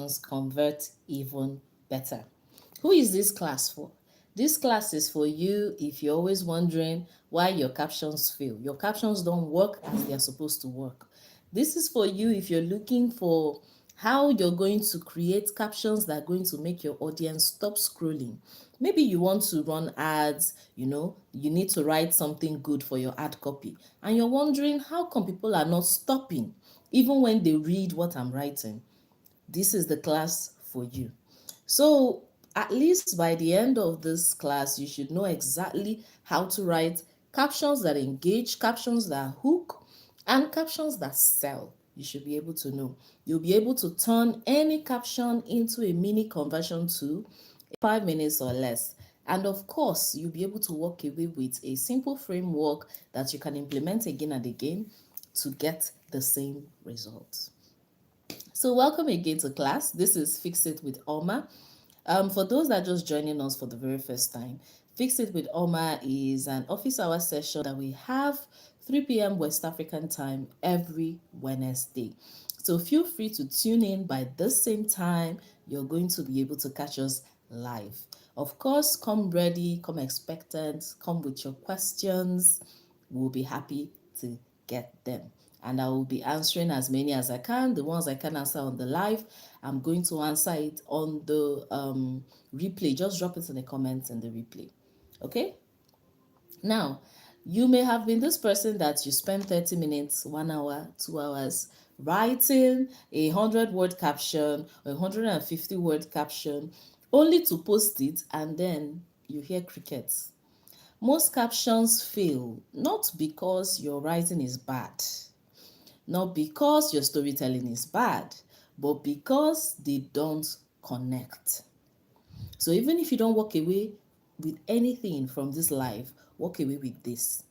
captions convert even better. Who is this class for? This class is for you if you're always wondering why your captions fail. Your captions don't work as they are supposed to work. This is for you if you're looking for how you're going to create captions that are going to make your audience stop scrolling. Maybe you want to run ads, you need to write something good for your ad copy, and you're wondering how come people are not stopping even when they read what I'm writing. This is the class for you. So at least by the end of this class, you should know exactly how to write captions that engage, captions that hook, and captions that sell. You should be able to know. You'll be able to turn any caption into a mini conversion tool in 5 minutes or less. And of course, you'll be able to walk away with a simple framework that you can implement again and again to get the same results. So welcome again to class. This is Fix It with Oma. For those that are just joining us for the very first time, Fix It with Oma is an office hour session that we have 3 p.m. West African time every Wednesday. So feel free to tune in by the same time. You're going to be able to catch us live. Of course, come ready, come expectant, come with your questions. We'll be happy to get them. And I will be answering as many as I can. The ones I can answer on the live, I'm going to answer it on the replay. Just drop it in the comments in the replay. Okay? Now, you may have been this person that you spend 30 minutes, 1 hour, 2 hours writing a 100-word caption or 150-word caption only to post it, and then you hear crickets. Most captions fail not because your writing is bad, not because your storytelling is bad, but because they don't connect. So even if you don't walk away with anything from this live, walk away with this.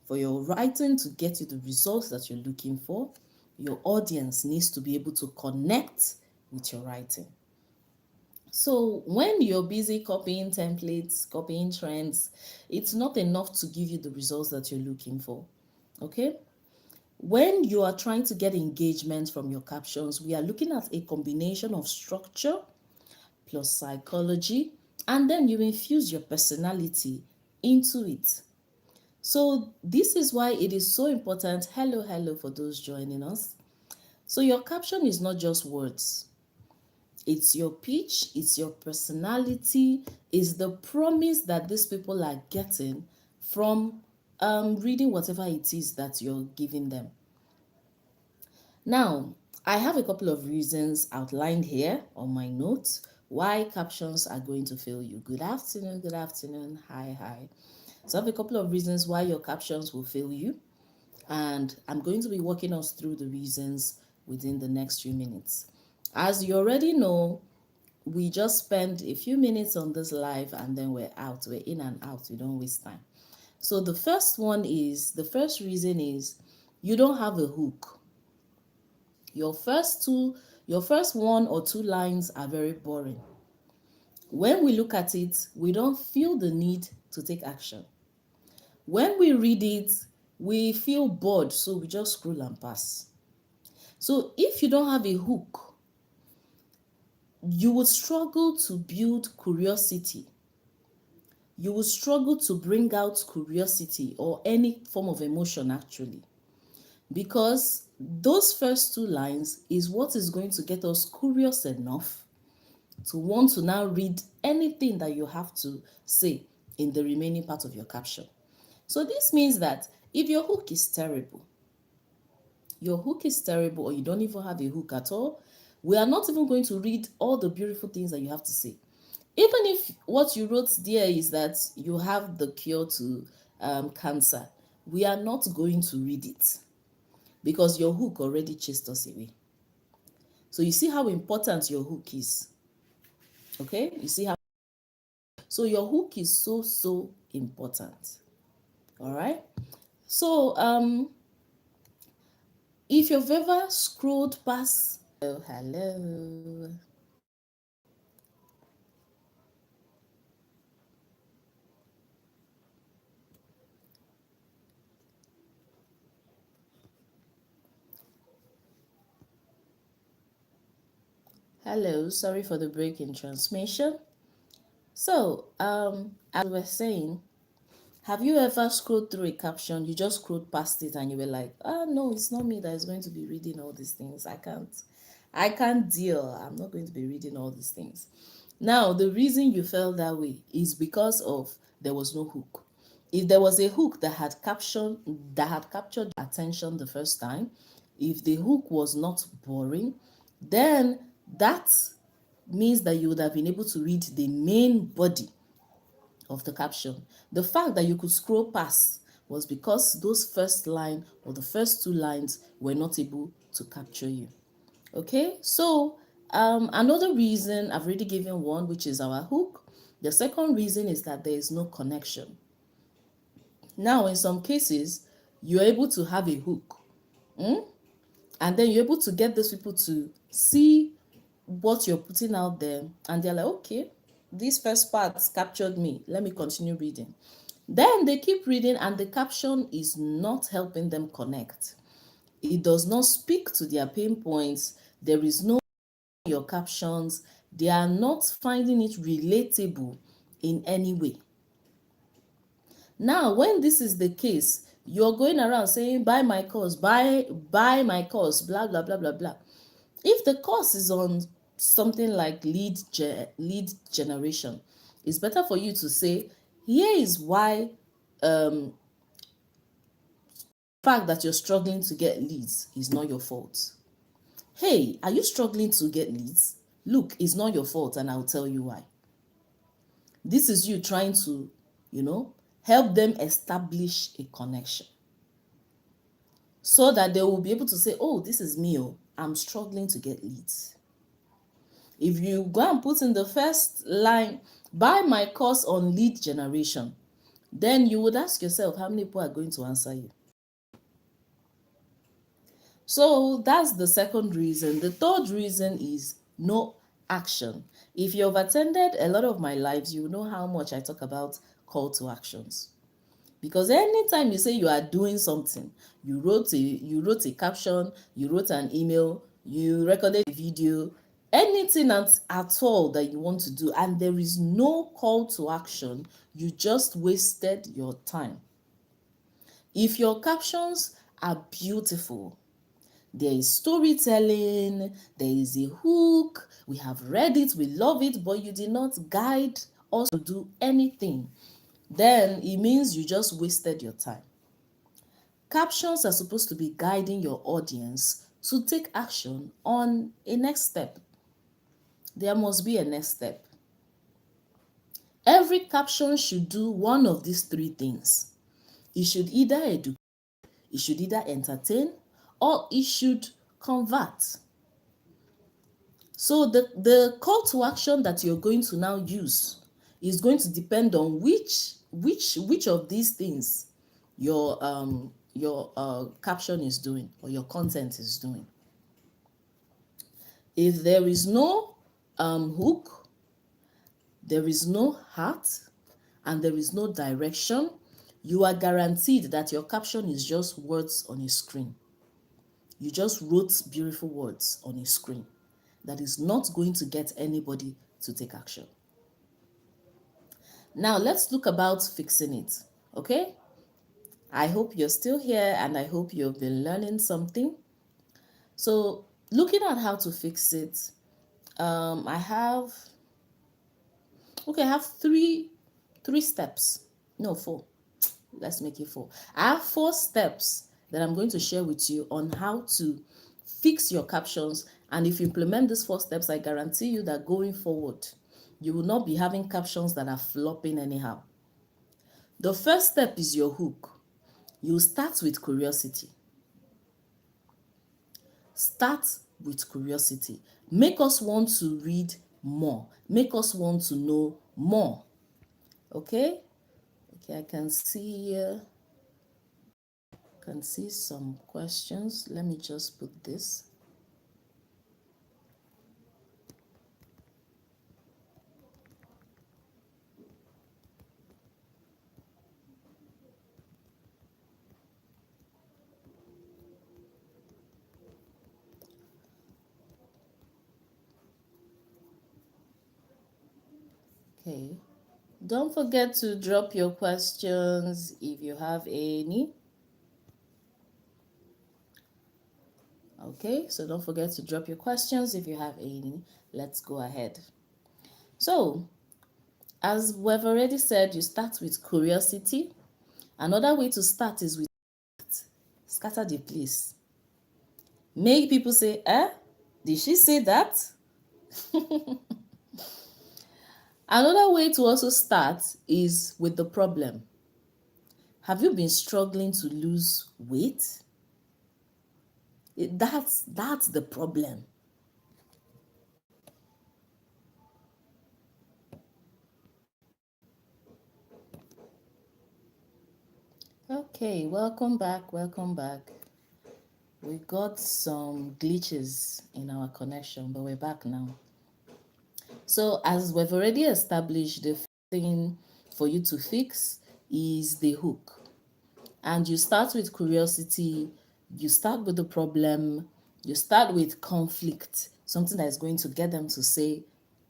For your writing to get you the results that you're looking for, your audience needs to be able to connect with your writing. So when you're busy copying templates, copying trends, it's not enough to give you the results that you're looking for. Okay? When you are trying to get engagement from your captions, we are looking at a combination of structure plus psychology, and then you infuse your personality into it. So this is why it is so important. Hello for those joining us. So your caption is not just words. It's your pitch, it's your personality, it's the promise that these people are getting from reading whatever it is that you're giving them. Now, I have a couple of reasons outlined here on my notes why captions are going to fail you. Good afternoon, hi. So I have a couple of reasons why your captions will fail you, and I'm going to be walking us through the reasons within the next few minutes. As you already know, we just spend a few minutes on this live and then we're out. We're in and out. We don't waste time. So the first reason is you don't have a hook. Your first 1 or 2 lines are very boring. When we look at it, we don't feel the need to take action. When we read it, we feel bored, so we just scroll and pass. So if you don't have a hook, you would struggle to build curiosity. You will struggle to bring out curiosity or any form of emotion actually, because those first 2 lines is what is going to get us curious enough to want to now read anything that you have to say in the remaining part of your caption. So this means that if your hook is terrible, or you don't even have a hook at all, we are not even going to read all the beautiful things that you have to say. Even if what you wrote there is that you have the cure to cancer, we are not going to read it because your hook already chased us away. So you see how important your hook is. Okay? You see how. So your hook is so important. All right? So if you've ever scrolled past, hello. Hello, sorry for the break in transmission. So, as we were saying, have you ever scrolled through a caption, you just scrolled past it and you were like, oh no, it's not me that is going to be reading all these things. I can't deal. I'm not going to be reading all these things. Now, the reason you felt that way is because of there was no hook. If there was a hook that had captured your attention the first time, if the hook was not boring, then that means that you would have been able to read the main body of the caption. The fact that you could scroll past was because those first line or the first two lines were not able to capture you. Okay, so another reason, I've already given one, which is our hook. The second reason is that there is no connection. Now, in some cases, you're able to have a hook, and then you're able to get those people to see what you're putting out there, and they're like, okay, this first part captured me, let me continue reading. Then they keep reading and the caption is not helping them connect. It does not speak to their pain points. There is no your captions. They are not finding it relatable in any way. Now, when this is the case, you're going around saying, buy my course, buy my course, blah, blah, blah, blah, blah. If the course is on something like lead generation, it's better for you to say, here is why fact that you're struggling to get leads is not your fault. Hey, are you struggling to get leads? Look, it's not your fault, and I'll tell you why. This is you trying to, help them establish a connection so that they will be able to say, oh, this is me, oh, I'm struggling to get leads. If you go and put in the first line, buy my course on lead generation, then you would ask yourself how many people are going to answer you. So that's the second reason. The third reason is no action. If you've attended a lot of my lives, you know how much I talk about call to actions. Because anytime you say you are doing something, you wrote a caption, you wrote an email, you recorded a video, anything at all that you want to do, and there is no call to action, you just wasted your time. If your captions are beautiful, there is storytelling, there is a hook, we have read it, we love it, but you did not guide us to do anything, then it means you just wasted your time. Captions are supposed to be guiding your audience to take action on a next step. There must be a next step. Every caption should do one of these three things. It should either educate, it should either entertain, or it should convert. So the call to action that you're going to now use is going to depend on which of these things your caption is doing or your content is doing. If there is no hook, there is no heart, and there is no direction, you are guaranteed that your caption is just words on a screen. You just wrote beautiful words on a screen that is not going to get anybody to take action. Now let's look about fixing it, okay? I hope you're still here and I hope you've been learning something. So looking at how to fix it, I have three steps. No, four. Let's make it four. I have 4 steps that I'm going to share with you on how to fix your captions. And if you implement these 4 steps, I guarantee you that going forward, you will not be having captions that are flopping anyhow. The first step is your hook. You start with curiosity. Start with curiosity. Make us want to read more. Make us want to know more. Okay, I can see some questions. Let me just put this. Okay. Don't forget to drop your questions if you have any. Okay, so don't forget to drop your questions if you have any. Let's go ahead. So, as we've already said, you start with curiosity. Another way to start is with scatter the place. Make people say, did she say that? Another way to also start is with the problem. Have you been struggling to lose weight? That's the problem. Okay, welcome back, welcome back. We got some glitches in our connection, but we're back now. So as we've already established, the thing for you to fix is the hook. And you start with curiosity, you start with the problem, you start with conflict, something that is going to get them to say,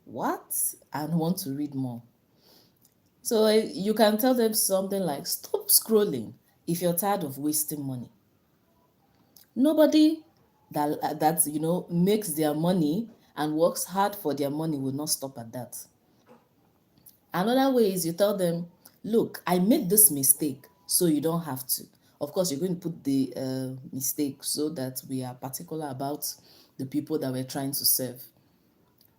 what? And want to read more. So you can tell them something like, stop scrolling if you're tired of wasting money. Nobody that makes their money and works hard for their money will not stop at that. Another way is you tell them, look, I made this mistake, so you don't have to. Of course, you're going to put the mistake so that we are particular about the people that we're trying to serve.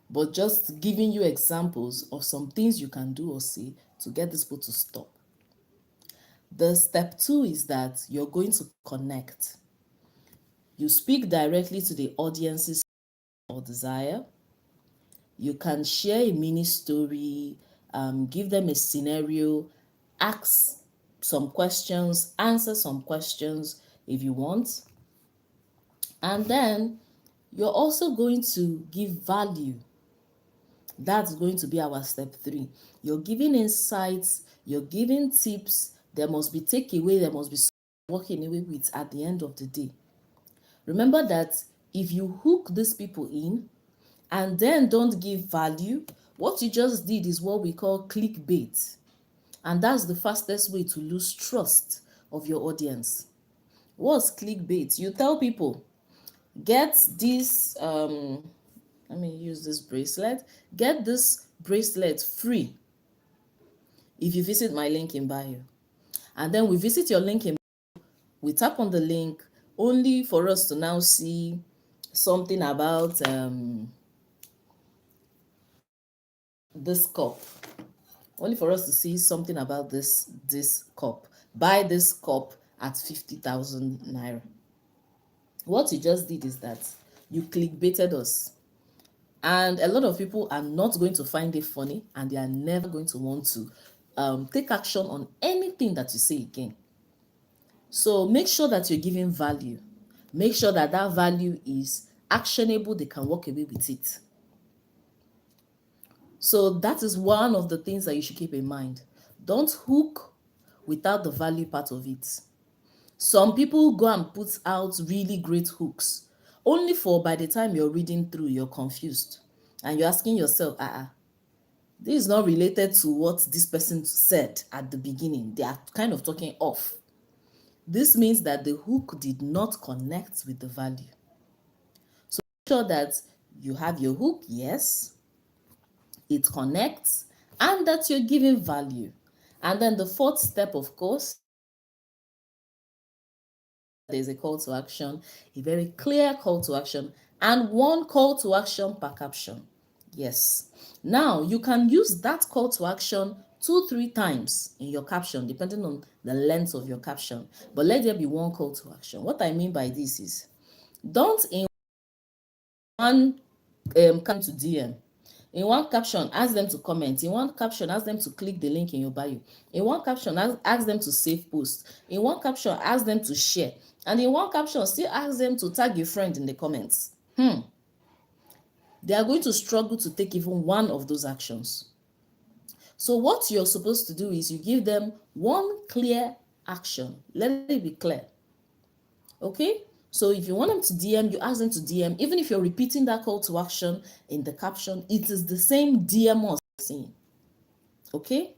But just giving you examples of some things you can do or say to get this people to stop. The step 2 is that you're going to connect. You speak directly to the audience's or desire. You can share a mini story, give them a scenario, ask some questions, answer some questions if you want. And then you're also going to give value. That's going to be our step 3. You're giving insights, you're giving tips. There must be takeaway, there must be walking away with at the end of the day. Remember that if you hook these people in and then don't give value, what you just did is what we call clickbait. And that's the fastest way to lose trust of your audience. What's clickbait? You tell people, get this, let me use this bracelet, get this bracelet free if you visit my link in bio. And then we visit your link in bio, we tap on the link only for us to now see something about this cup. Only for us to see something about this cup. Buy this cup at 50,000 naira. What you just did is that you clickbaited us. And a lot of people are not going to find it funny, and they are never going to want to take action on anything that you say again. So make sure that you're giving value. Make sure that that value is actionable, they can walk away with it. So that is one of the things that you should keep in mind. Don't hook without the value part of it. Some people go and put out really great hooks, only for by the time you're reading through, you're confused. And you're asking yourself, this is not related to what this person said at the beginning. They are kind of talking off. This means that the hook did not connect with the value. So make sure that you have your hook, yes, it connects, and that you're giving value. And then the 4th step, of course, there's a call to action, a very clear call to action, and one call to action per caption. Yes. Now, you can use that call to action 2-3 times in your caption, depending on the length of your caption. But let there be one call to action. What I mean by this is, don't in one come to DM. In one caption, ask them to comment. In one caption, ask them to click the link in your bio. In one caption, ask them to save post. In one caption, ask them to share. And in one caption, still ask them to tag a friend in the comments. They are going to struggle to take even one of those actions. So what you're supposed to do is you give them one clear action. Let it be clear. Okay? So if you want them to DM, you ask them to DM. Even if you're repeating that call to action in the caption, it is the same DM or saying. Okay?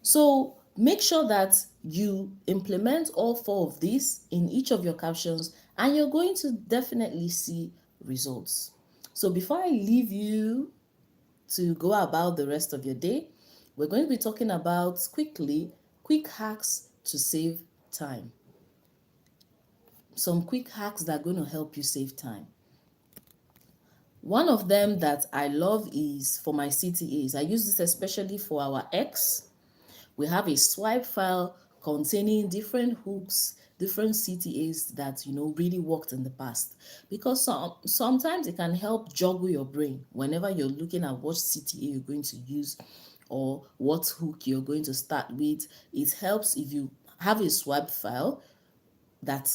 So make sure that you implement all 4 of these in each of your captions, and you're going to definitely see results. So before I leave you to go about the rest of your day, we're going to be talking about quick hacks to save time. Some quick hacks that are going to help you save time. One of them that I love is for my CTAs. I use this especially for our X. We have a swipe file containing different hooks, different CTAs that really worked in the past. Because sometimes it can help juggle your brain whenever you're looking at what CTA you're going to use or what hook you're going to start with. It helps if you have a swipe file that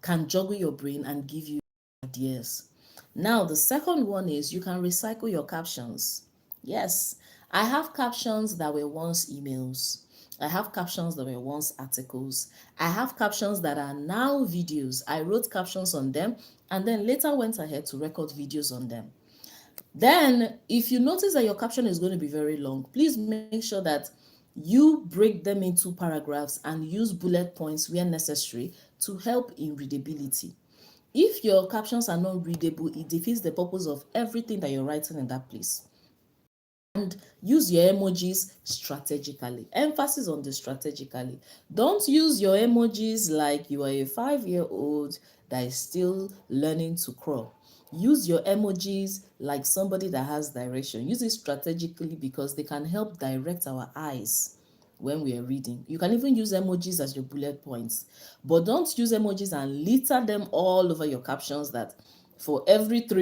can juggle your brain and give you ideas. Now, the second one is you can recycle your captions. Yes, I have captions that were once emails. I have captions that were once articles. I have captions that are now videos. I wrote captions on them and then later went ahead to record videos on them. Then, if you notice that your caption is going to be very long, please make sure that you break them into paragraphs and use bullet points where necessary to help in readability. If your captions are not readable, it defeats the purpose of everything that you're writing in that place. And use your emojis strategically. Emphasis on the strategically. Don't use your emojis like you are a 5-year-old that is still learning to crawl. Use your emojis like somebody that has direction. Use it strategically because they can help direct our eyes when we are reading. You can even use emojis as your bullet points, but don't use emojis and litter them all over your captions that for every 3